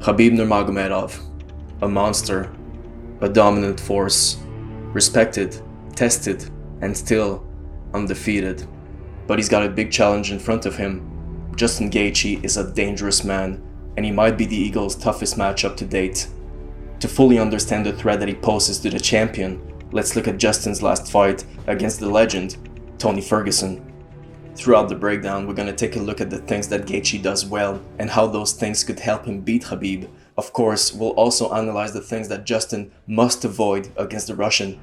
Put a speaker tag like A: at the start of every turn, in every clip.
A: Khabib Nurmagomedov, a monster, a dominant force, respected, tested, and still undefeated. But he's got a big challenge in front of him. Justin Gaethje is a dangerous man, and he might be the Eagles' toughest matchup to date. To fully understand the threat that he poses to the champion, let's look at Justin's last fight against the legend, Tony Ferguson. Throughout the breakdown, we're going to take a look at the things that Gaethje does well and how those things could help him beat Khabib. Of course, we'll also analyze the things that Justin must avoid against the Russian.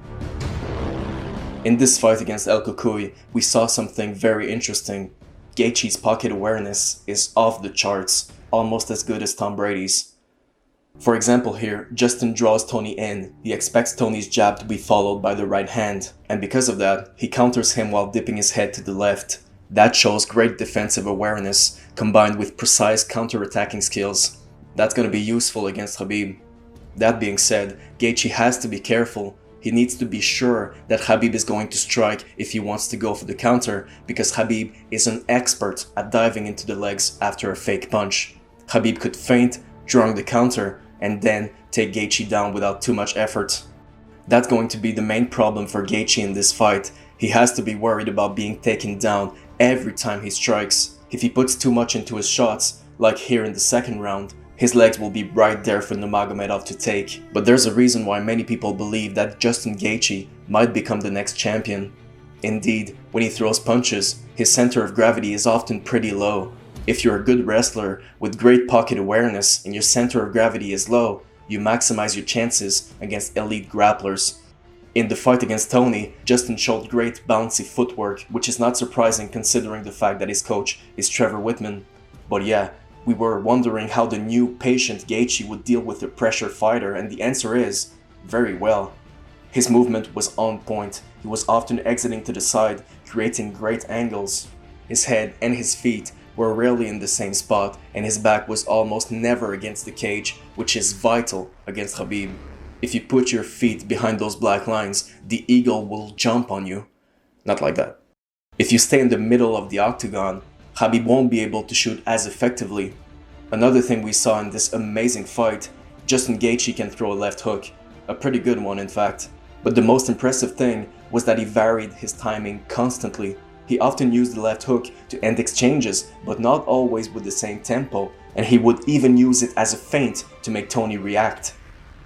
A: In this fight against El Cucuy, we saw something very interesting. Gaethje's pocket awareness is off the charts, almost as good as Tom Brady's. For example here, Justin draws Tony in. He expects Tony's jab to be followed by the right hand, and because of that, he counters him while dipping his head to the left. That shows great defensive awareness, combined with precise counter-attacking skills. That's going to be useful against Khabib. That being said, Gaethje has to be careful. He needs to be sure that Khabib is going to strike if he wants to go for the counter, because Khabib is an expert at diving into the legs after a fake punch. Khabib could feint, drawing the counter, and then take Gaethje down without too much effort. That's going to be the main problem for Gaethje in this fight. He has to be worried about being taken down every time he strikes. If he puts too much into his shots, like here in the second round, his legs will be right there for Nurmagomedov to take. But there's a reason why many people believe that Justin Gaethje might become the next champion. Indeed, when he throws punches, his center of gravity is often pretty low. If you're a good wrestler with great pocket awareness and your center of gravity is low, you maximize your chances against elite grapplers. In the fight against Tony, Justin showed great bouncy footwork, which is not surprising considering the fact that his coach is Trevor Whitman. But yeah, we were wondering how the new patient Gaethje would deal with a pressure fighter, and the answer is, very well. His movement was on point. He was often exiting to the side, creating great angles. His head and his feet were rarely in the same spot, and his back was almost never against the cage, which is vital against Khabib. If you put your feet behind those black lines, the eagle will jump on you. Not like that. If you stay in the middle of the octagon, Khabib won't be able to shoot as effectively. Another thing we saw in this amazing fight, Justin Gaethje can throw a left hook. A pretty good one, in fact. But the most impressive thing was that he varied his timing constantly. He often used the left hook to end exchanges, but not always with the same tempo, and he would even use it as a feint to make Tony react.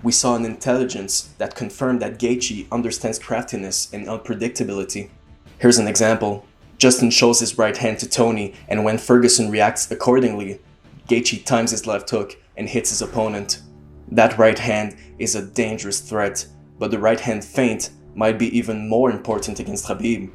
A: We saw an intelligence that confirmed that Gaethje understands craftiness and unpredictability. Here's an example. Justin shows his right hand to Tony, and when Ferguson reacts accordingly, Gaethje times his left hook and hits his opponent. That right hand is a dangerous threat, but the right hand feint might be even more important against Khabib.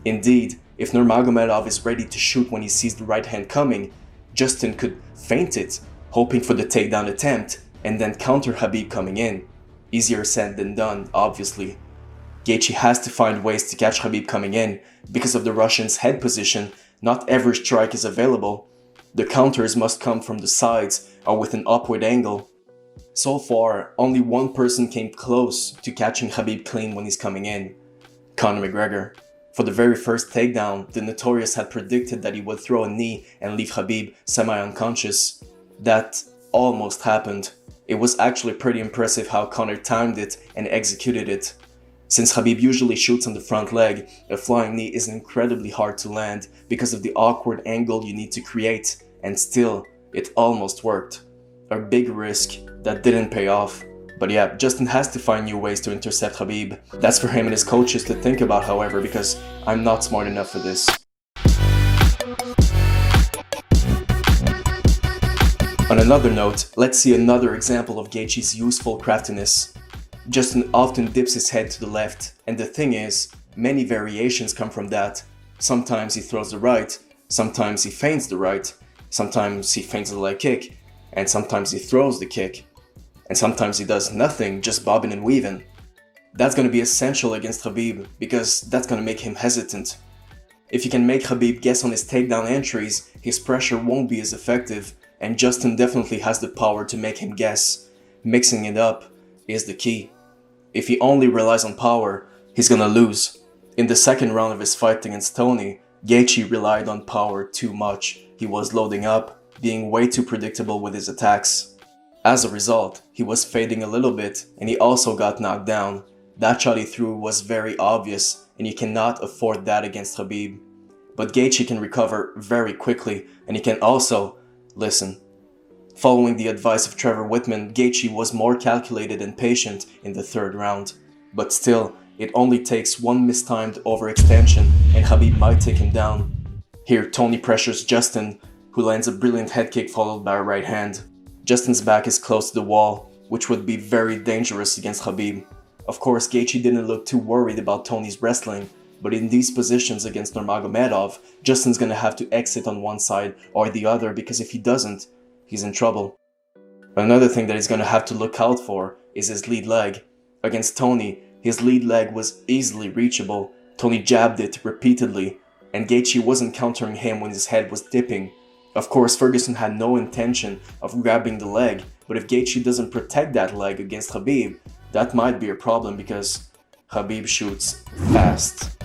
A: Indeed, if Nurmagomedov is ready to shoot when he sees the right hand coming, Justin could feint it, hoping for the takedown attempt, and then counter Khabib coming in. Easier said than done, obviously. Gaethje has to find ways to catch Khabib coming in. Because of the Russian's head position, not every strike is available. The counters must come from the sides or with an upward angle. So far, only one person came close to catching Khabib clean when he's coming in: Conor McGregor. For the very first takedown, the Notorious had predicted that he would throw a knee and leave Khabib semi-unconscious. That almost happened. It was actually pretty impressive how Conor timed it and executed it. Since Khabib usually shoots on the front leg, a flying knee is incredibly hard to land because of the awkward angle you need to create, and still, it almost worked. A big risk that didn't pay off. But yeah, Justin has to find new ways to intercept Khabib. That's for him and his coaches to think about, however, because I'm not smart enough for this. On another note, let's see another example of Gaethje's useful craftiness. Justin often dips his head to the left, and the thing is, many variations come from that. Sometimes he throws the right, sometimes he feints the right, sometimes he feints the leg kick, and sometimes he throws the kick. And sometimes he does nothing, just bobbing and weaving. That's going to be essential against Khabib, because that's going to make him hesitant. If you can make Khabib guess on his takedown entries, his pressure won't be as effective, and Justin definitely has the power to make him guess. Mixing it up is the key. If he only relies on power, he's going to lose. In the second round of his fight against Tony, Gaethje relied on power too much. He was loading up, being way too predictable with his attacks. As a result, he was fading a little bit and he also got knocked down. That shot he threw was very obvious and you cannot afford that against Khabib. But Gaethje can recover very quickly and he can also listen. Following the advice of Trevor Whitman, Gaethje was more calculated and patient in the third round. But still, it only takes one mistimed overextension and Khabib might take him down. Here, Tony pressures Justin, who lands a brilliant head kick followed by a right hand. Justin's back is close to the wall, which would be very dangerous against Khabib. Of course, Gaethje didn't look too worried about Tony's wrestling, but in these positions against Nurmagomedov, Justin's gonna have to exit on one side or the other because if he doesn't, he's in trouble. Another thing that he's gonna have to look out for is his lead leg. Against Tony, his lead leg was easily reachable. Tony jabbed it repeatedly, and Gaethje wasn't countering him when his head was dipping. Of course, Ferguson had no intention of grabbing the leg, but if Gaethje doesn't protect that leg against Khabib, that might be a problem because Khabib shoots fast.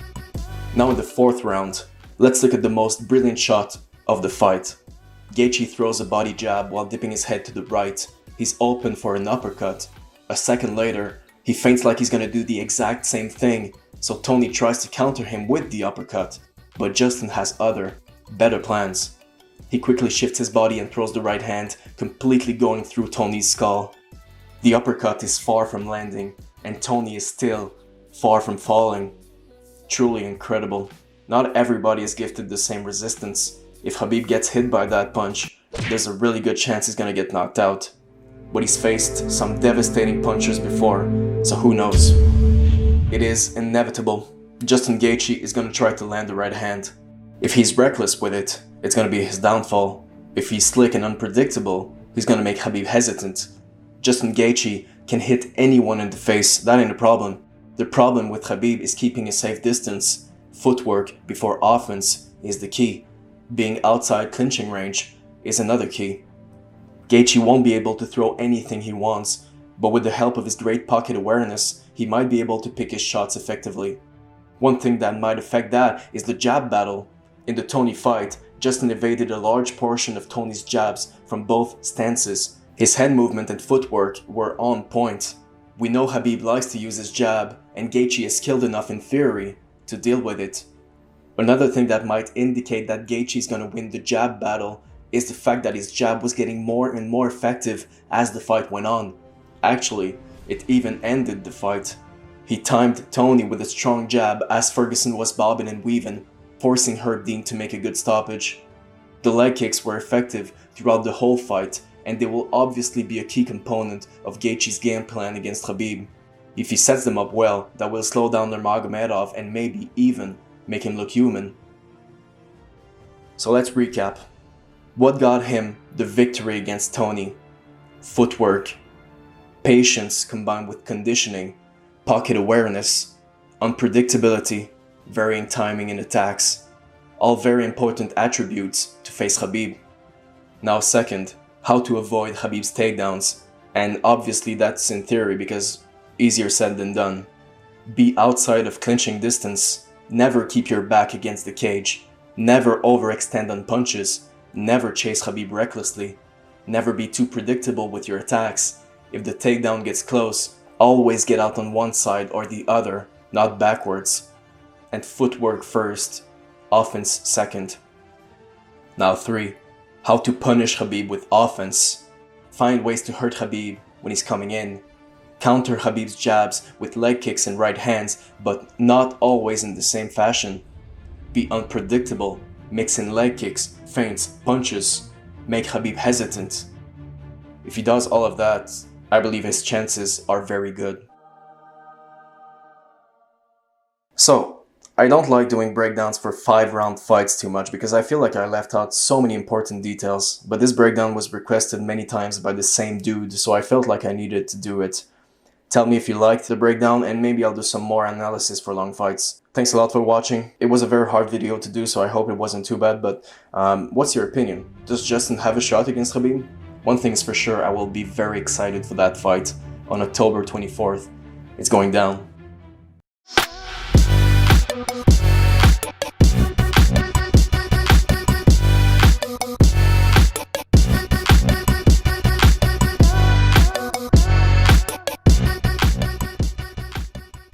A: Now in the fourth round, let's look at the most brilliant shot of the fight. Gaethje throws a body jab while dipping his head to the right. He's open for an uppercut. A second later, he feints like he's gonna do the exact same thing, so Tony tries to counter him with the uppercut, but Justin has other, better plans. He quickly shifts his body and throws the right hand, completely going through Tony's skull. The uppercut is far from landing, and Tony is still far from falling. Truly incredible. Not everybody is gifted the same resistance. If Khabib gets hit by that punch, there's a really good chance he's gonna get knocked out. But he's faced some devastating punches before, so who knows? It is inevitable. Justin Gaethje is gonna try to land the right hand. If he's reckless with it, it's gonna be his downfall. If he's slick and unpredictable, he's gonna make Khabib hesitant. Justin Gaethje can hit anyone in the face, that ain't a problem. The problem with Khabib is keeping a safe distance. Footwork before offense is the key. Being outside clinching range is another key. Gaethje won't be able to throw anything he wants, but with the help of his great pocket awareness, he might be able to pick his shots effectively. One thing that might affect that is the jab battle. In the Tony fight, Justin evaded a large portion of Tony's jabs from both stances. His head movement and footwork were on point. We know Khabib likes to use his jab, and Gaethje is skilled enough in theory to deal with it. Another thing that might indicate that Gaethje is gonna win the jab battle is the fact that his jab was getting more and more effective as the fight went on. Actually, it even ended the fight. He timed Tony with a strong jab as Ferguson was bobbing and weaving, forcing Herb Dean to make a good stoppage. The leg kicks were effective throughout the whole fight, and they will obviously be a key component of Gaethje's game plan against Khabib. If he sets them up well, that will slow down Nurmagomedov and maybe even make him look human. So let's recap. What got him the victory against Tony? Footwork, patience combined with conditioning, pocket awareness, unpredictability, varying timing in attacks. All very important attributes to face Khabib. Now second, how to avoid Khabib's takedowns. And obviously that's in theory because easier said than done. Be outside of clinching distance. Never keep your back against the cage. Never overextend on punches. Never chase Khabib recklessly. Never be too predictable with your attacks. If the takedown gets close, always get out on one side or the other, not backwards. And footwork first, offense second. Now 3. How to punish Khabib with offense. Find ways to hurt Khabib when he's coming in. Counter Khabib's jabs with leg kicks and right hands, but not always in the same fashion. Be unpredictable, mix in leg kicks, feints, punches. Make Khabib hesitant. If he does all of that, I believe his chances are very good. So, I don't like doing breakdowns for 5-round fights too much because I feel like I left out so many important details, but this breakdown was requested many times by the same dude, so I felt like I needed to do it. Tell me if you liked the breakdown and maybe I'll do some more analysis for long fights. Thanks a lot for watching. It was a very hard video to do, so I hope it wasn't too bad, but what's your opinion? Does Justin have a shot against Khabib? One thing is for sure, I will be very excited for that fight on October 24th. It's going down.